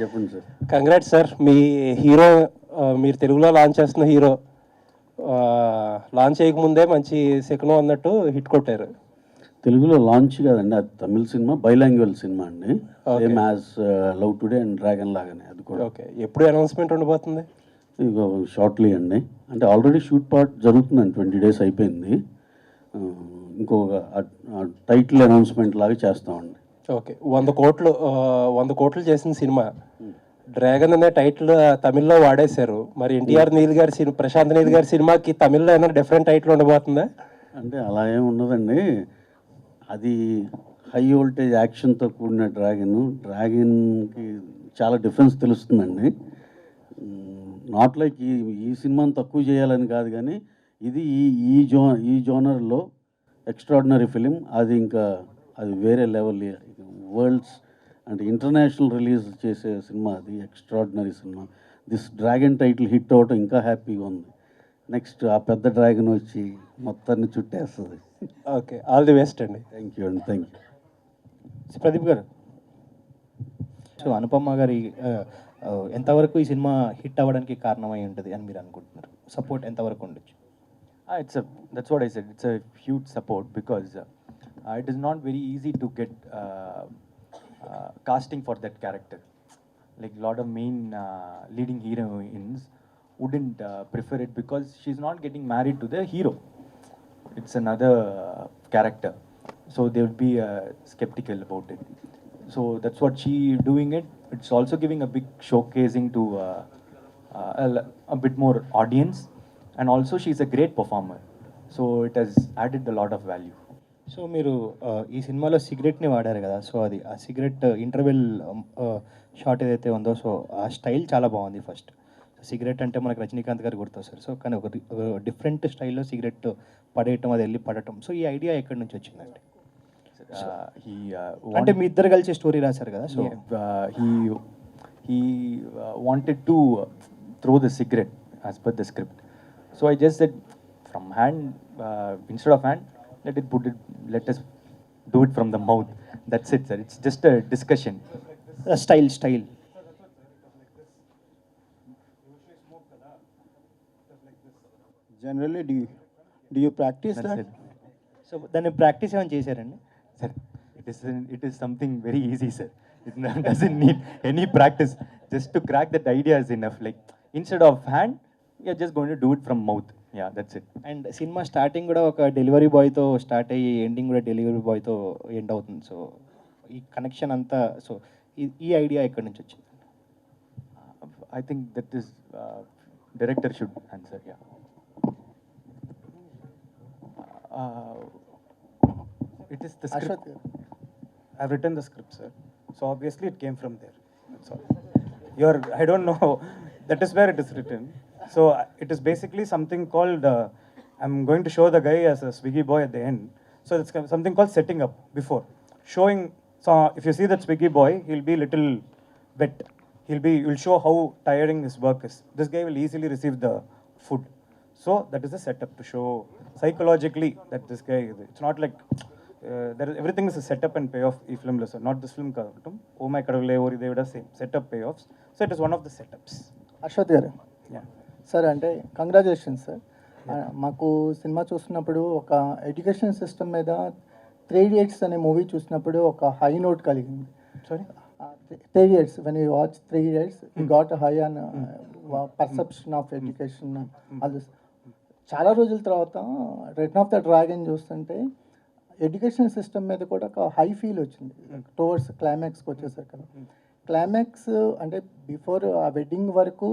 చెప్పండి sir. Congrats sir, మీ hero మీరు తెలుగులో లాంచ్ చేస్తున్న హీరో లాంచ్ చేయకముందే మంచి శకునం అన్నట్టు హిట్ కొట్టారు. తెలుగులో లాంచ్ కాదండి, అది తమిళ సినిమా, బైలాంగ్యువల్ సినిమా అండి. Same as love today and dragon లాగానే అది కూడా. ఓకే, ఎప్పుడు అనౌన్స్మెంట్ ఉండబోతుంది? ఇక షార్ట్లీ అండి, అంటే ఆల్రెడీ షూట్ పార్ట్ జరుగుతుందండి, 20 days అయిపోయింది. ఇంకొక టైటిల్ అనౌన్స్మెంట్ లాగా చేస్తామండి. ఓకే, 100 కోట్లు చేసిన సినిమా డ్రాగన్ అనే టైటిల్ తమిళ్లో వాడేశారు. మరి ఎన్టీఆర్ నీల్ గారి సినిమా, ప్రశాంత్ నీల్ గారి సినిమాకి తమిళ్లో ఏమైనా డిఫరెంట్ టైటిల్ ఉండబోతుందా? అంటే అలా ఏమి ఉండదండి, అది హై వోల్టేజ్ యాక్షన్తో కూడిన డ్రాగన్కి చాలా డిఫరెన్స్ తెలుస్తుందండి. నాట్ లైక్ ఈ సినిమాని తక్కువ చేయాలని కాదు, కానీ ఇది ఈ జోనర్లో ఎక్స్ట్రాడినరీ ఫిలిం. అది ఇంకా అది వేరే లెవెల్, వరల్డ్స్ అంటే ఇంటర్నేషనల్ రిలీజ్ చేసే సినిమా, అది extraordinary cinema. This dragon title hit అవ్వటం ఇంకా హ్యాపీగా ఉంది. నెక్స్ట్ ఆ పెద్ద డ్రాగన్ వచ్చి మొత్తాన్ని చుట్టేస్తుంది. ఓకే, ఆల్ ది బెస్ట్ అండి. థ్యాంక్ యూ అండి, thank you. Pradeep garu, so Anupama గారి ఎంతవరకు ఈ సినిమా హిట్ అవ్వడానికి కారణమై ఉంటుంది అని మీరు అనుకుంటున్నారు? సపోర్ట్ ఎంతవరకు ఉండొచ్చు? That's what I said. It's a huge support because it is not very easy to get casting for that character. Like a lot of main leading heroines wouldn't prefer it because she's not getting married to the hero. It's another character, so they would be skeptical about it. So that's what she doing it. It's also giving a big showcasing to a bit more audience, and also she's a great performer, so it has added a lot of value. So మీరు ఈ సినిమాలో సిగరెట్ని వాడారు కదా, so అది ఆ cigarette interval shot ఏదైతే ఉందో, so ఆ స్టైల్ చాలా బాగుంది. ఫస్ట్ సిగరెట్ అంటే మనకు రజనీకాంత్ గారు గుర్తొస్తారు, సో కానీ ఒక డిఫరెంట్ స్టైల్లో సిగరెట్ పడేయటం, అది వెళ్ళి పడటం, సో ఈ ఐడియా ఎక్కడి నుంచి వచ్చిందండి? అంటే మీ ఇద్దరు కలిసి స్టోరీ రాశారు కదా, so he wanted to throw the cigarette as per the script, so I just said from hand, instead of hand, let us do it from the mouth. That's it, sir. It's just a discussion. Style Generally, do you practice That's that? it. So దాన్ని practice ఏమైనా చేశారండి? Sir, it is something very easy, sir. It doesn't need any practice. Just to crack that idea is enough. Like instead of hand, you're just going to do it from mouth. Yeah, that's it. And cinema starting కూడా ఒక delivery బాయ్తో start అయ్యి ending కూడా delivery బాయ్తో end అవుతుంది. So ఈ connection అంతా, so ఈ idea ఎక్కడి నుంచి వచ్చింది? I think that is director should answer. Yeah. It is the script. Ashwath, I've written the script, sir. So obviously it came from there. That's all. I don't know. That is where it is written. So it is basically something called, I'm going to show the guy as a Swiggy boy at the end. So it's something called setting up before. Showing, so if you see that Swiggy boy, he'll be little wet. You'll show how tiring his work is. This guy will easily receive the food. So that is the setup to show psychologically that this guy, it's not like, everything is a setup and payoff ఈ ఫిల్మ్లో sir. Not this film కాదు, oh my కడవలే ఓరి దేవుడా, same setup pay offs. So it is one of the setups. Ashwath గారు, sir అంటే congratulations sir. మాకు cinema చూస్తున్నప్పుడు ఒక education system మీద 3 Idiots అనే మూవీ చూసినప్పుడు ఒక హై నోట్ కలిగింది. Sorry, 3 Idiots, when you watch 3 Idiots, you got high on perception of education. అది చాలా రోజుల తర్వాత రిటర్న్ ఆఫ్ ద డ్రాగన్ చూస్తుంటే ఎడ్యుకేషన్ సిస్టమ్ మీద కూడా ఒక హై ఫీల్ వచ్చింది టువర్డ్స్ క్లైమాక్స్కి వచ్చేసరికి కదా. క్లైమాక్స్ అంటే బిఫోర్ ఆ వెడ్డింగ్ వరకు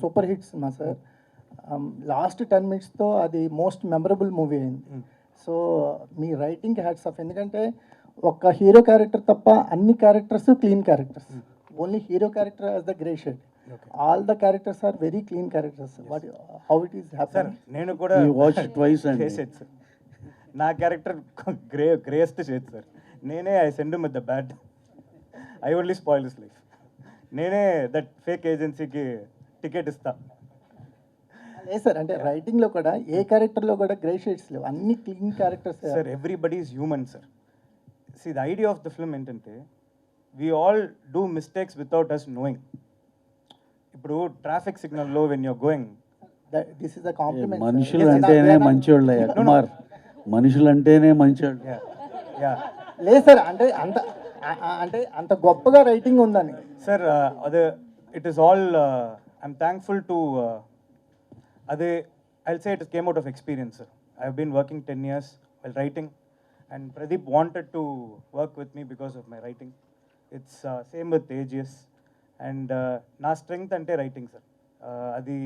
super hit cinema sir. Last 10 minutesతో అది మోస్ట్ మెమరబుల్ మూవీ అయింది. సో మీ రైటింగ్ హ్యాట్స్ ఆఫ్, ఎందుకంటే ఒక హీరో క్యారెక్టర్ తప్ప అన్ని characters clean characters. Only hero character as the grey shade. All the characters are very clean characters. What how it is happy? నేను కూడా watch twice అండి. చేసేది sir. నా character greyest shade sir. నేనే I send with the bat, I only spoil his life. నేనే that fake ఏజెన్సీకి ticket ఇస్తా. లేదు సార్, అంటే రైటింగ్లో కూడా ఏ క్యారెక్టర్లో కూడా గ్రే షేడ్స్ లేవు, అన్ని clean characters sir. Everybody is human sir. See the idea of the film ఏంటంటే, we all do mistakes without us knowing. ఇప్పుడు ట్రాఫిక్ సిగ్నల్లో when you're going, this is the compliment. మనుషులు అంటేనే మంచోళ్ళయ్యా కుమార్, మనుషులు అంటేనే మంచోళ్ళు. లేదు సార్, అంటే అంత గొప్పగా రైటింగ్ ఉందని. సార్ అదే it is all I'm thankful to అదే I'll say it came out of experience. I have been working 10 years while writing, and Pradeep wanted to work with me because of my writing. It's same with AGS, and నా strength అంటే writing sir. అది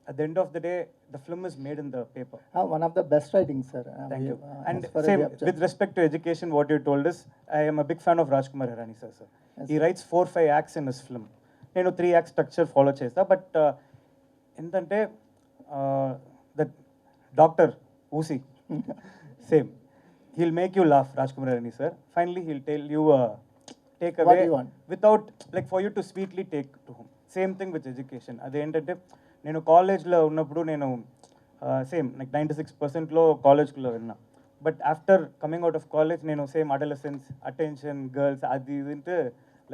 at the end of the day the film is made in the paper. One of the best writing, sir. Thank you. And same with respect to education, what you told us, I am a big fan of Rajkumar Hirani sir. He writes 4-5 acts in his film. నేను 3 act structure follow చేస్తా, but ఎంతంటే that doctor ఊసి same, he'll make you laugh, Rajkumar Hirani sir. Finally he'll tell you take What away you want. without, like, for you to sweetly take to home. Same thing with education. అదేంటంటే నేను కాలేజ్లో ఉన్నప్పుడు నేను same like 96%లో కాలేజ్లో వెళ్ళినా, but after coming out of college నేను same adolescence, attention, girls అది ఇది అంటే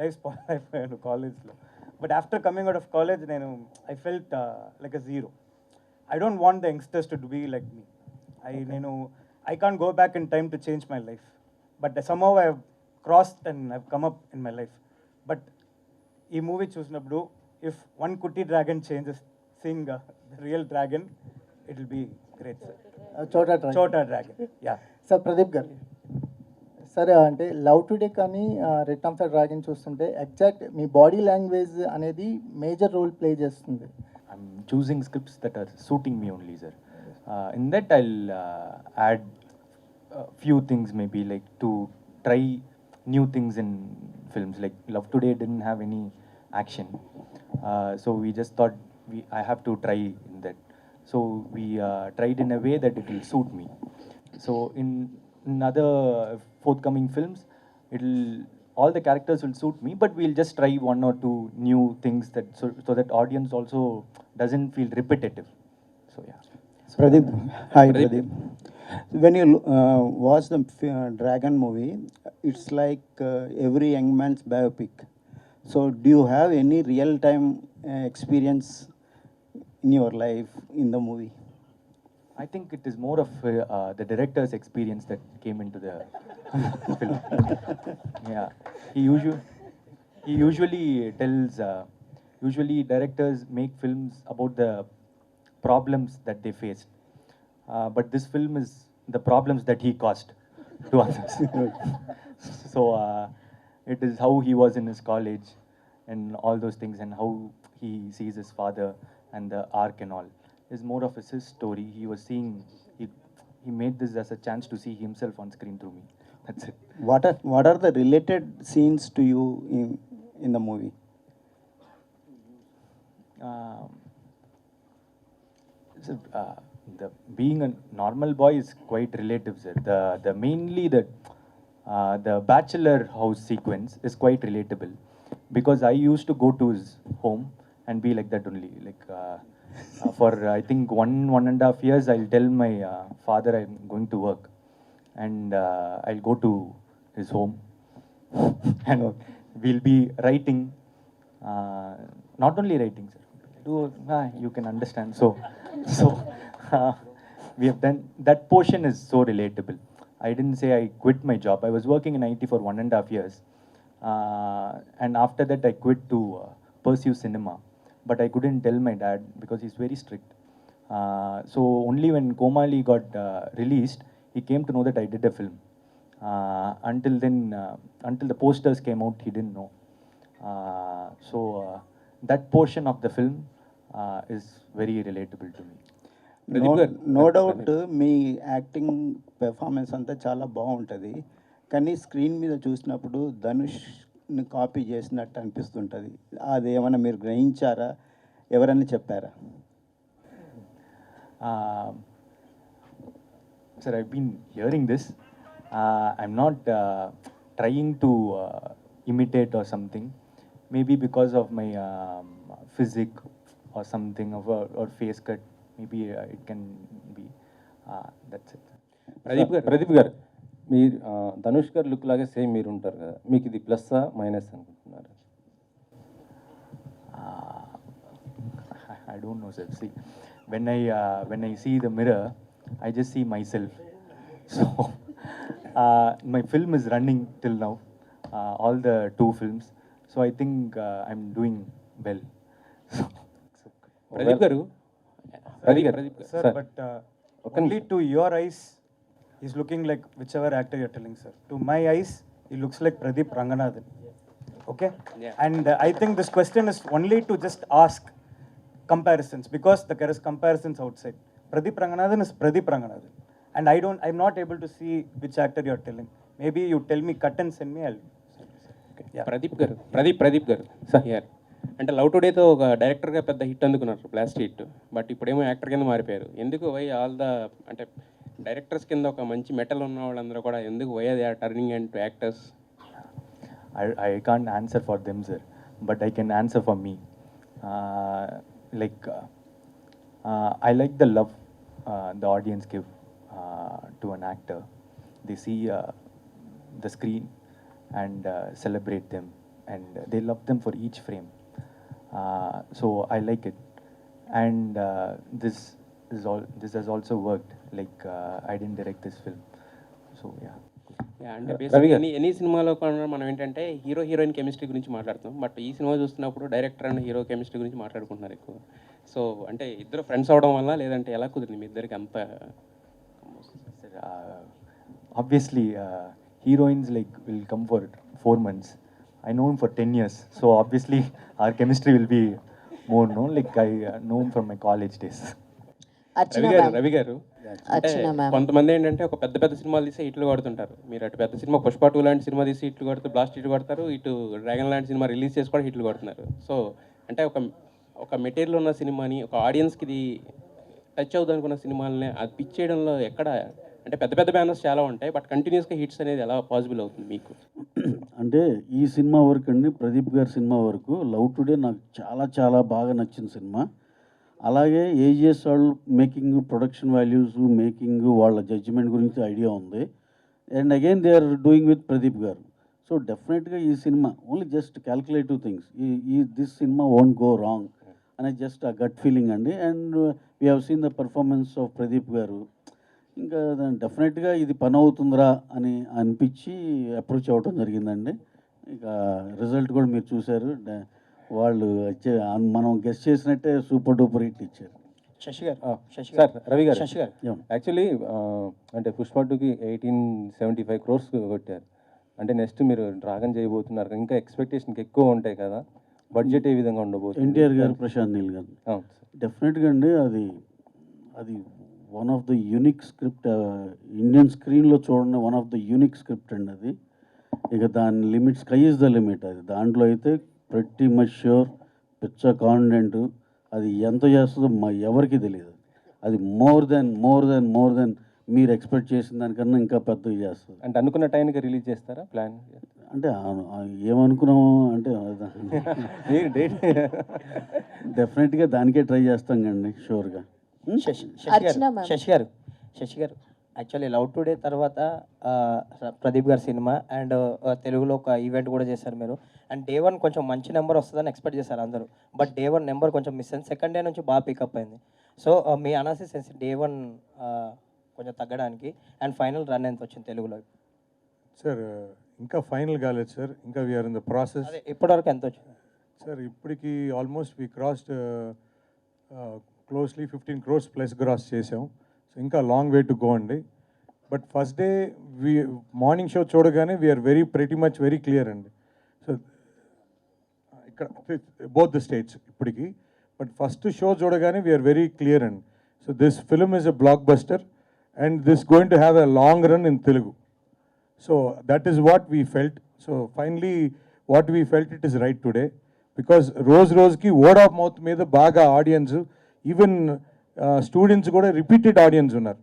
లైఫ్ స్పాయిల్ అయిపోయాను కాలేజ్లో. But after coming out of college నేను I felt like a zero. I don't want the youngsters to be like me. I can't go back in time to change my life, but somehow I have crossed and I've come up in my life. But ఈ movie చూసినప్పుడు if one కుట్టి dragon changes seeing the real dragon, it will be great sir. చోటా dragon, yeah. Sir Pradeep గారు, సరే అంటే love today కానీ return of the dragon చూస్తుంటే exact మీ body language అనేది మేజర్ రోల్ ప్లే చేస్తుంది. I'm choosing scripts that are suiting me only, sir. In that, I'll add a few things, maybe like to try new things in films. Like Love Today didn't have any action, so we just thought I have to try in that. So we tried in a way that it will suit me. So in other forthcoming films, all the characters will suit me, but we'll just try 1 or 2 new things that so that audience also doesn't feel repetitive. So yeah. Pradeep, hi Pradeep. When you watch the Dragon movie, it's like every young man's biopic. So do you have any real-time experience in your life in the movie? I think it is more of the director's experience that came into the film. Yeah, he usually tells. Usually, directors make films about the problems that they faced, but this film is the problems that he caused to others. So it is how he was in his college and all those things, and how he sees his father and the arc and all. Is more of his story. He was seeing, he made this as a chance to see himself on screen through me. That's it. What are the related scenes to you in the movie? So, the being a normal boy is quite relative, sir. The mainly the bachelor house sequence is quite relatable, because I used to go to his home and be like that only. Like for I think 1.5 years, I'll tell my father I'm going to work, and I'll go to his home, and we'll be writing. Not only writing, sir. You can understand. So we have done that portion is so relatable. I didn't say I quit my job. I was working in IT for 1.5 years, and after that I quit to pursue cinema. But I couldn't tell my dad because he's very strict. So only when Komali got released, he came to know that I did a film. Until then, until the posters came out, he didn't know. So that portion of the film is very relatable to me. No doubt me acting performance అంతా చాలా బాగుంటుంది, కానీ screen మీద చూసినప్పుడు ధనుష్ని copy చేసినట్టు అనిపిస్తుంటుంది. అది ఏమైనా మీరు గ్రహించారా, ఎవరైనా చెప్పారా? Sir, I've been hearing this. I'm not trying to imitate or something. Maybe because of my physique or something, or face cut. Maybe it can be. That's it. Pradeep గారు మీరు ధనుష్ గారు లుక్ లాగే సేమ్ మీరు ఉంటారు కదా, మీకు ఇది ప్లస్సా మైనస్ అనుకుంటున్నారు? I don't know, sir. See, when I see the mirror, I just see myself. So my film is running till now, all the 2 films. So I think I'm doing well. Pradeep గారు, Sir, but only to your eyes, he's looking like whichever actor you're telling, sir. To my eyes, he looks like Pradeep Ranganathan. Okay? And I think this question is only to just ask comparisons, because there is comparisons outside. Pradeep Ranganathan is Pradeep Ranganathan. And I'm not able to see which actor you're telling. Maybe you tell me, cut and send me, I'll. Yeah. Pradeep గారు sir యార్ అంటే love టుడేతో ఒక డైరెక్టర్గా పెద్ద hit అందుకున్నారు, blast hit. But ఇప్పుడేమో actor కింద మారిపోయారు. ఎందుకు వై ఆల్ ద అంటే డైరెక్టర్స్ కింద ఒక మంచి మెటల్ ఉన్న వాళ్ళందరూ కూడా ఎందుకు why they are turning and to actors? I can't answer for them, sir, but I can answer for me. I like the love the audience give to an actor. They see the screen and celebrate them, and they love them for each frame. So I like it, and this has also worked. I didn't direct this film, so yeah. అంటే బేసిక్గా any సినిమాలో కూడా మనం ఏంటంటే hero heroine chemistry గురించి మాట్లాడతాం, but ఈ cinema చూస్తున్నప్పుడు డైరెక్టర్ అండ్ హీరో కెమిస్ట్రీ గురించి మాట్లాడుకుంటున్నారు ఎక్కువ. సో అంటే ఇద్దరు ఫ్రెండ్స్ అవడం వల్ల, లేదంటే ఎలా కుదిరింది మీ ఇద్దరికి అంత? Obviously, heroines will come for 4 months. I know him for 10 years, so obviously our chemistry will be more known. I know him from my college days. Ravi గారు అంటే కొంతమంది ఏంటంటే ఒక పెద్ద పెద్ద సినిమాలు తీసి హిట్లు కొడుతుంటారు. మీరు అటు పెద్ద సినిమా పుష్ప 2 లాంటి సినిమా తీసి హిట్లు కొడుతూ బ్లాస్ట్ హిట్లు కొడతారు, ఇటు డ్రాగన్ లాంటి సినిమా రిలీజ్ చేసి కూడా హిట్లు కొడుతున్నారు. సో అంటే ఒక మెటీరియల్ ఉన్న సినిమాని ఒక ఆడియన్స్కి ఇది టచ్ అవుతుంది అనుకున్న సినిమాలని అది పిచ్ చేయడంలో ఎక్కడ అంటే పెద్ద పెద్ద బ్యానర్స్ చాలా ఉంటాయి, బట్ కంటిన్యూస్గా హిట్స్ అనేది ఎలా పాసిబుల్ అవుతుంది మీకు? అంటే ఈ సినిమా వరకు అండి, ప్రదీప్ గారి సినిమా వరకు లవ్ టుడే నాకు చాలా చాలా బాగా నచ్చిన సినిమా. అలాగే ఏజిఎస్ వాళ్ళు మేకింగ్, ప్రొడక్షన్ వాల్యూస్, మేకింగ్, వాళ్ళ జడ్జిమెంట్ గురించి ఐడియా ఉంది. And again they are doing with Pradeep garu. So డెఫినెట్గా ఈ cinema only just calculative things, this cinema won't go wrong అనే జస్ట్ ఆ గట్ ఫీలింగ్ అండి. And we have seen the performance of Pradeep garu. ఇంకా డెఫినెట్గా ఇది పని అవుతుందిరా అని అనిపించి అప్రోచ్ అవ్వడం జరిగిందండి. ఇక రిజల్ట్ కూడా మీరు చూశారు. వాళ్ళు మనం గెస్ట్ చేసినట్టే సూపర్ డూపర్ హిట్ ఇచ్చారు. సార్ రవి గారు, Yeah. యాక్చువల్లీ అంటే పుష్ప 2కి 1875 crores కొట్టారు. అంటే నెక్స్ట్ మీరు డ్రాగన్ చేయబోతున్నారు, ఇంకా ఎక్స్పెక్టేషన్కి ఎక్కువ ఉంటాయి కదా, బడ్జెట్ ఏ విధంగా ఉండబోతుంది? ఎన్టీఆర్ గారు, ప్రశాంత్ నీల్ గారు. డెఫినెట్గా అండి అది one of the unique script, Indian స్క్రీన్లో చూడండి, one of the unique script అండి అది. ఇక దాని limit, sky is the limit. అది దాంట్లో అయితే ప్రతి మచ్ ష్యూర్, పిచ్చ కాన్ఫిడెంట్. అది ఎంత చేస్తుందో ఎవరికి తెలియదు. అది మోర్ దెన్ మీరు ఎక్స్పెక్ట్ చేసిన దానికన్నా ఇంకా పెద్దగా చేస్తుంది. అంటే అనుకున్న టైంకి రిలీజ్ చేస్తారా ప్లాన్? అంటే ఏమనుకున్నాము అంటే డెఫినెట్గా దానికే ట్రై చేస్తాం కండి, షూర్గా. శశి గారు యాక్చువల్లీ లవ్ టుడే తర్వాత ప్రదీప్ గారి సినిమా అండ్ తెలుగులో ఒక ఈవెంట్ కూడా చేశారు మీరు. అండ్ డే 1 కొంచెం మంచి నెంబర్ వస్తుందని ఎక్స్పెక్ట్ చేశారు అందరూ, బట్ డే 1 నెంబర్ కొంచెం మిస్ అయింది. సెకండ్ డే నుంచి బాగా పికప్ అయింది. సో మీ అనాలిసిస్ డే 1 కొంచెం తగ్గడానికి అండ్ ఫైనల్ రన్ ఎంత వచ్చింది తెలుగులో? సార్ ఇంకా ఫైనల్ కాలేదు సార్, ఇంకా వీఆర్ ఇన్ ద ప్రాసెస్. ఇప్పటివరకు ఎంత వచ్చింది సార్? ఇప్పటికి almost we crossed closely 15 crores plus gross చేసాం. సో ఇంకా లాంగ్ వే టు గో అండి. But first day morning show చూడగానే వీఆర్ వెరీ క్లియర్ అండి. సో ఇక్కడ బోత్ ద స్టేట్స్ ఇప్పటికి, బట్ ఫస్ట్ షో చూడగానే వీఆర్ వెరీ క్లియర్ అండి. So this film is a blockbuster and this going to have a long run in Telugu. So that is what we felt. So finally what we felt, it is right today, because రోజు ki word of mouth మీద బాగా audience, even students కూడా repeated audience ఉన్నారు.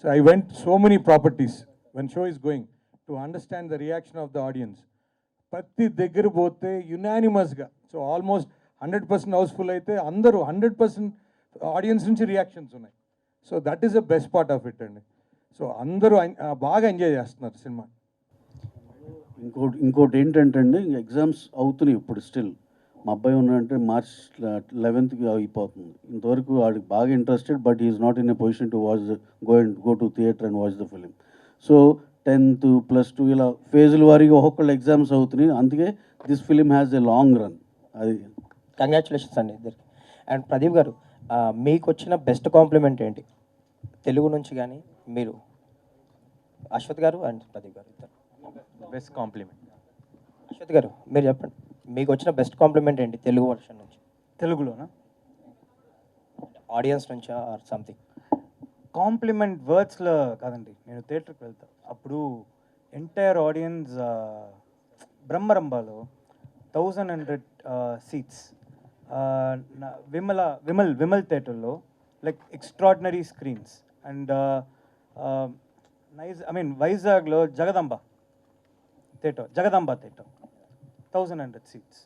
So I went so many properties when show is going to understand the reaction of the audience. ప్రతి దగ్గర పోతే యునానిమస్గా, so almost 100% Housefull అయితే అందరూ 100% ఆడియన్స్ నుంచి రియాక్షన్స్ ఉన్నాయి. So that is the best part of it అండి. So అందరూ బాగా ఎంజాయ్ చేస్తున్నారు సినిమా. ఇంకోటి ఏంటంటే అండి, ఎగ్జామ్స్ అవుతున్నాయి ఇప్పుడు స్టిల్. మా అబ్బాయి ఉన్నాడంటే March 11th అయిపోతుంది. ఇంతవరకు వాడికి బాగా interested, but is not in a position to go to theatre and watch the film. So 10th +2 ఇలా ఫేజుల వారీగా ఒక్కొక్కళ్ళు ఎగ్జామ్స్ అవుతున్నాయి. అందుకే this film has a long run. అది కంగ్రాచులేషన్స్ అండి ఇద్దరికి. అండ్ ప్రదీప్ గారు, మీకు వచ్చిన బెస్ట్ కాంప్లిమెంట్ ఏంటి తెలుగు నుంచి? కానీ మీరు అశ్వత్ గారు అండ్ ప్రదీప్ గారు ఇద్దరు. Best compliment. అశ్వత్ గారు మీరు చెప్పండి, మీకు వచ్చిన బెస్ట్ కాంప్లిమెంట్ ఏంటి తెలుగు వర్షన్ నుంచి? తెలుగులోనా? ఆడియన్స్ నుంచా ఆర్ సంథింగ్? కాంప్లిమెంట్ వర్డ్స్లో కాదండి, నేను థియేటర్కి వెళ్తాను అప్పుడు ఎంటైర్ ఆడియన్స్ బ్రహ్మరంభాలో 1100 సీట్స్, విమల్ థియేటర్లో like extraordinary screens and nice. వైజాగ్లో Jagadamba theatre 1100 seats,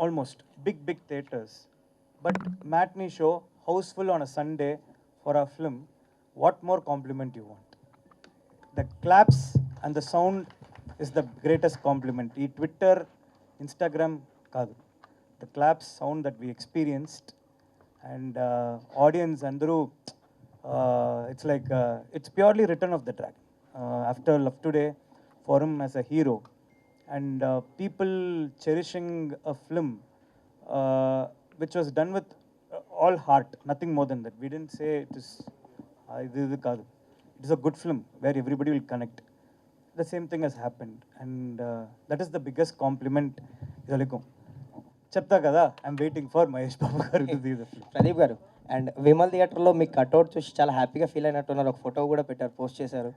almost big theaters, but matinee show houseful on a Sunday for a film. What more compliment you want? The claps and the sound is the greatest compliment. Ee Twitter, Instagram kaadu, the claps sound that we experienced and audience andaru, it's like it's purely Return of the Dragon. After Love Today, for him as a hero, and people cherishing a film which was done with all heart, nothing more than that. We didn't say it is it is a good film where everybody will connect. The same thing has happened, and that is the biggest compliment. చెప్తా కదా, I'm waiting for Mahesh Babu garu to see the film. Pradeep garu, and Vimal థియేటర్లో మీకు cutout చూసి చాలా హ్యాపీగా feel అయినట్టున్నారు. ఒక photo కూడా పెట్టారు, పోస్ట్ చేశారు.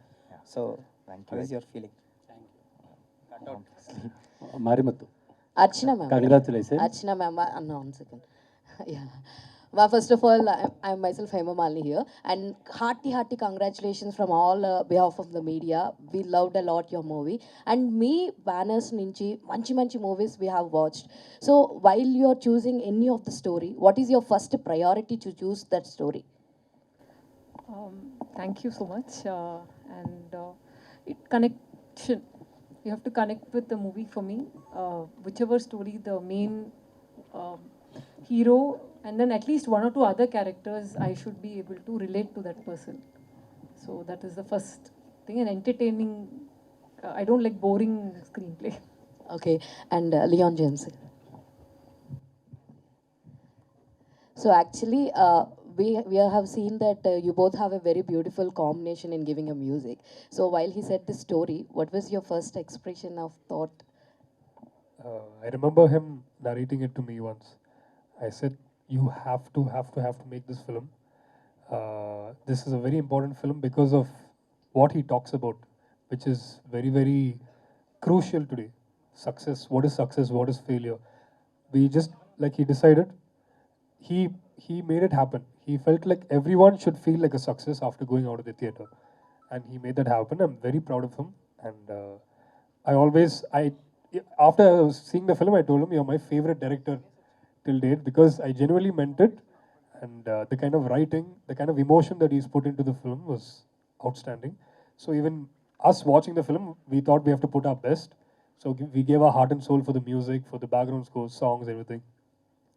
So how is your feeling? Marimathu. Archana ma'am. Congratulations. Archana ma'am. No, 1 second. Yeah. Well, first of all, I'm myself Hema Malini here, and hearty congratulations from all behalf of the media. We loved a lot your movie, and me banners nunchi manchi movies we have watched. So while you are choosing any of the story, what is your first priority to choose that story? Thank you so much. Connection. You have to connect with the movie for me. Whichever story, the main hero, and then at least 1 or 2 other characters, I should be able to relate to that person. So that is the first thing. And entertaining, I don't like boring screenplay. Okay, and Leon James. So actually, we have seen that you both have a very beautiful combination in giving a music. So while he said the story, what was your first expression of thought? I remember him narrating it to me once. I said, you have to make this film. This is a very important film because of what he talks about, which is very, very crucial today. Success, what is success, what is failure? We just, like he decided, he made it happen. He felt like everyone should feel like a success after going out of the theater. And he made that happen. I'm very proud of him. And after seeing the film, I told him, you're my favorite director till date, because I genuinely meant it. And the kind of writing, the kind of emotion that he's put into the film was outstanding. So even us watching the film, we thought we have to put our best. So we gave our heart and soul for the music, for the background score, songs, everything.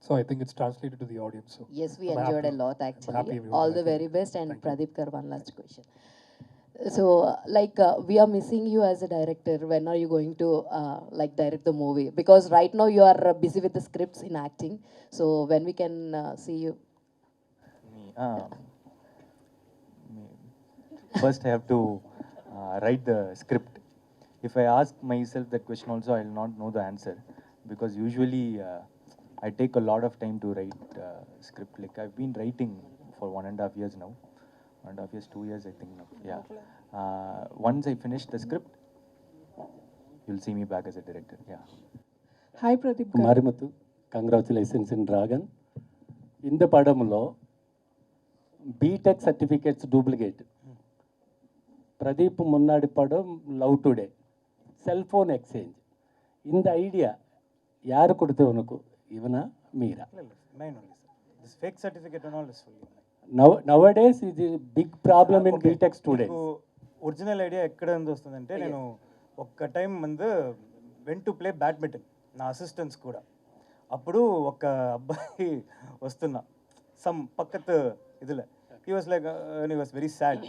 So I think it's translated to the audience. So Yes, we I'm enjoyed happy. a lot I'm actually. happy everyone All the liked it. very best. And Thank you. Pradeep Kar, one last question. So we are missing you as a director. When are you going to direct the movie? Because right now you are busy with the scripts in acting. So when we can see you? First I have to write the script. If I ask myself that question also, I will not know the answer, because usually I take a lot of time to write script. Like I've been writing for 1.5 years now. 1.5 years, 2 years I think now. Yeah. Once I finish the script, you'll see me back as a director. Yeah. Hi Pradeep garu. Marimathu, congratulations in Dragon. In the Padamlo, BTech certificates duplicate. Pradeep Munnadi Padam, Love Today. Cell phone exchange. In the idea, yaru koduthe unaku, ivana meera. Mine only, sir. This fake certificate and all is for you. nowadays is a big problem in BTech students. Original idea ఎక్కడ నుంచి వస్తుందంటే నేను ఒక్క time ముందు went to play badminton నా assistants కూడా అప్పుడు ఒక అబ్బాయి వస్తున్నా సమ్ పక్కత్ ఇదిలే he was like he was very sad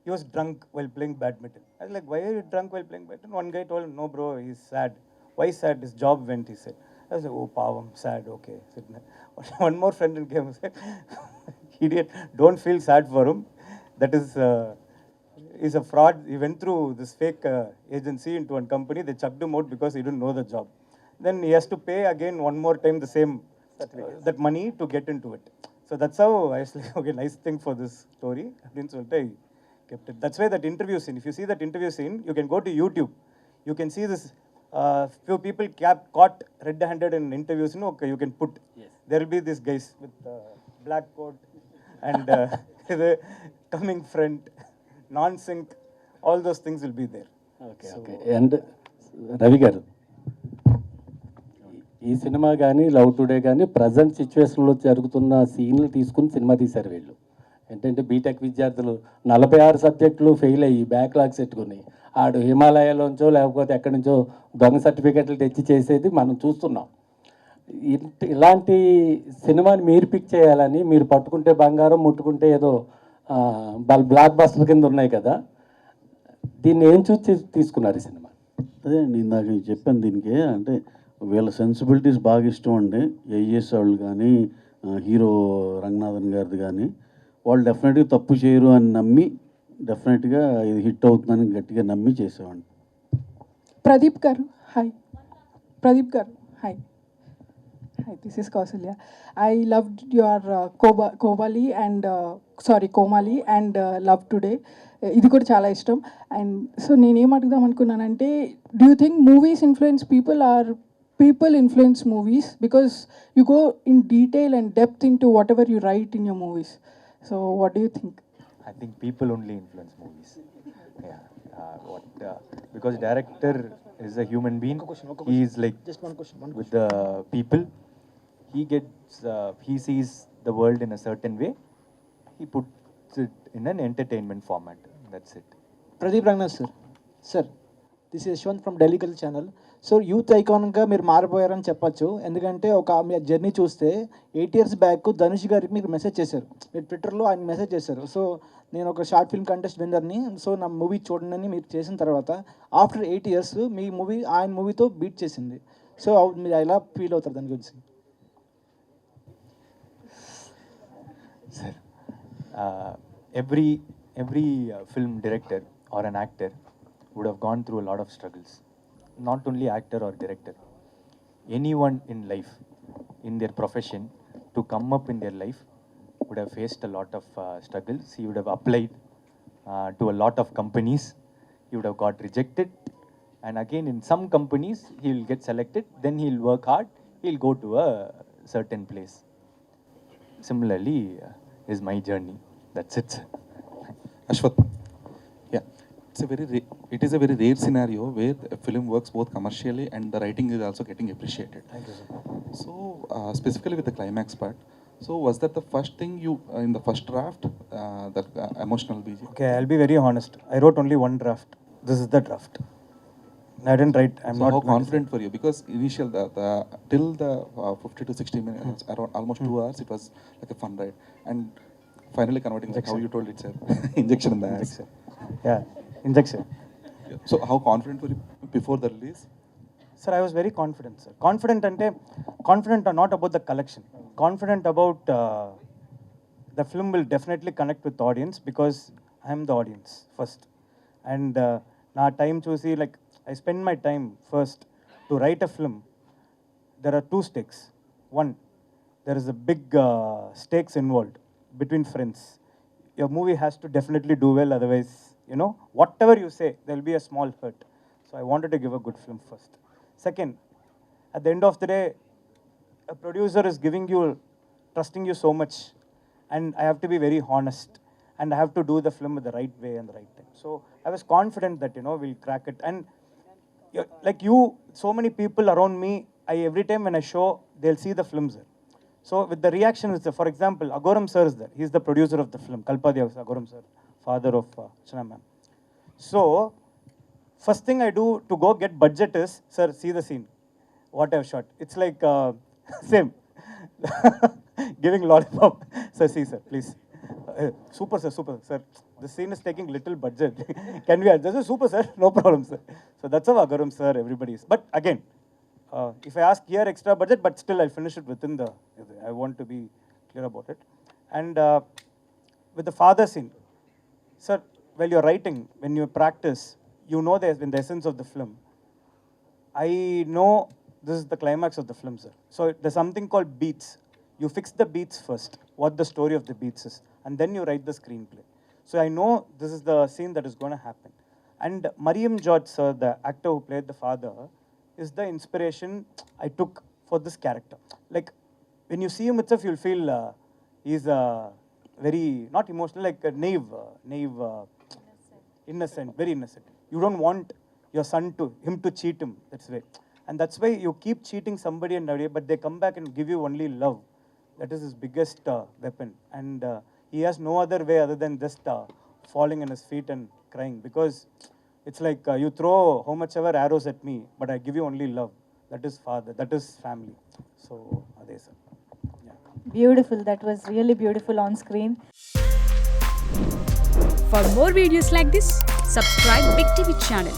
he was drunk while playing badminton I like why are you drunk while playing badminton one guy told no bro he is sad why sad his job went he said I was like, oh, pavam, sad, okay. One more friend came and said, idiot, don't feel sad for him. That is, he's a fraud. He went through this fake agency into one company. They chucked him out because he didn't know the job. Then he has to pay again one more time the same, that money to get into it. So that's how I was like, okay, nice thing for this story. I kept it. That's why that interview scene, if you see that interview scene, you can go to YouTube. You can see this. Few people caught red-handed in interviews. Okay, you can put. Yes. There will be these guys with black coat and the coming front, non-sync. All those things will be there. Okay, so, okay. And Ravi garu, ఈ cinema కానీ love today కానీ present సిచ్యువేషన్లో జరుగుతున్న సీన్లు తీసుకుని cinema తీశారు వీళ్ళు. ఏంటంటే బీటెక్ విద్యార్థులు 46 సబ్జెక్టులు ఫెయిల్ అయ్యి బ్యాక్లాగ్స్ పెట్టుకుని ఆడు హిమాలయాలోంచో లేకపోతే ఎక్కడి నుంచో దొంగ సర్టిఫికెట్లు తెచ్చి చేసేది మనం చూస్తున్నాం. ఇలాంటి సినిమాని మీరు పిక్ చేయాలని, మీరు పట్టుకుంటే బంగారం ముట్టుకుంటే ఏదో బ్లాక్ బస్టర్ కింద ఉన్నాయి కదా, దీన్ని ఏం చూసి తీసుకున్నారు ఈ సినిమా? అదే అండి, ఇందాక చెప్పాను దీనికి. అంటే వీళ్ళ సెన్సిబిలిటీస్ బాగా ఇష్టం అండి. ఏఎస్ వాళ్ళు కానీ హీరో రంగనాథన్ గారిది కానీ వాళ్ళు డెఫినెట్గా తప్పు చేయరు అని నమ్మి డెఫినెట్గా ఇది హిట్ అవుతుందని గట్టిగా నమ్మి చేసేవాడిని. Pradeep garu hi. Pradeep garu hi. Hi, this is Kausalya. I loved your Comali and love today. ఇది కూడా చాలా ఇష్టం. అండ్ సో నేనేం అడుగుదాం అనుకున్నానంటే, do you think movies influence people or people influence movies? Because you go in detail and depth into whatever you write in your movies. So what do you think? I think people only influence movies. Yeah. Because director is a human being. He is like just one question. With the people. He sees the world in a certain way. He puts it in an entertainment format. That's it. Pradeep Rangnath sir. Sir, this is Yashwant from Delhi Culture Channel. So youth ఐకాన్గా మీరు మారిపోయారని చెప్పచ్చు. ఎందుకంటే మీ journey చూస్తే 8 years back Dhanush గారికి మీరు message చేశారు, మీరు ట్విట్టర్లో ఆయన మెసేజ్ చేశారు. సో నేను ఒక షార్ట్ ఫిల్మ్ కంటెస్ట్ విన్నర్ని, సో నా మూవీ చూడండి అని మీరు చేసిన తర్వాత ఆఫ్టర్ 8 years మీ మూవీ ఆయన మూవీతో బీట్ చేసింది. సో మీరు ఎలా ఫీల్ అవుతారు దాని గురించి? Sir, every film director or an actor would have gone through a lot of struggles. Not only actor or director, anyone in life, in their profession, to come up in their life would have faced a lot of struggles. He would have applied to a lot of companies. He would have got rejected. And again, in some companies, he will get selected. Then he will work hard. He will go to a certain place. Similarly, is my journey. That's it. Ashwath. Yeah. It is a very rare scenario where a film works both commercially and the writing is also getting appreciated. Thank you, sir. So, specifically with the climax part, so was that the first thing you, in the first draft, the emotional BG? Okay, I'll be very honest. I wrote only one draft. This is the draft. I didn't write. I'm so not how confident for you? Because initial, till the 50 to 60 minutes, around almost 2 hours, it was like a fun ride. And finally converting, like how you told it's a injection in the ass. Yeah. Injection. So how confident were you before the release? Sir, I was very confident, sir. Confident are not about the collection. Confident about the film will definitely connect with the audience because I am the audience first. And na time choosy, like I spend my time first to write a film. There are 2 stakes. One, there is a big stakes involved between friends. Your movie has to definitely do well, otherwise, you know, whatever you say, there will be a small hurt. So I wanted to give a good film first. Second, at the end of the day, a producer is giving you, trusting you so much, and I have to be very honest, and I have to do the film with the right way and the right time. So I was confident that, you know, we'll crack it. And like you, so many people around me, every time when I show, they'll see the films. So with the reaction is there. For example, Agoram sir is there. He's the producer of the film. Kalpadia Agoram sir, father of Archana ma'am. So first thing I do to go get budget is, sir, see the scene, what I've shot. It's like same, giving lollipop. Sir, see sir, please. Super sir. This scene is taking little budget. Can we adjust? Super sir, no problem sir. So that's how Agoram sir everybody is. But again, if I ask here extra budget, but still I'll finish it within the, I want to be clear about it. And with the father scene, sir, while you're writing, when you practice, you know in the essence of the film. I know this is the climax of the film, sir. So there's something called beats. You fix the beats first, what the story of the beats is, and then you write the screenplay. So I know this is the scene that is going to happen. And Mariam George, sir, the actor who played the father, is the inspiration I took for this character. Like, when you see him itself, you'll feel he's very, not emotional, like naive, innocent, very innocent. You don't want your son him to cheat him, that's way. And that's why you keep cheating somebody and but they come back and give you only love. That is his biggest weapon. And he has no other way other than just falling on his feet and crying. Because it's like you throw how much ever arrows at me, but I give you only love. That is father, that is family. So, ade sir. Beautiful, that was really beautiful on screen. For more videos like this, subscribe Big TV channel.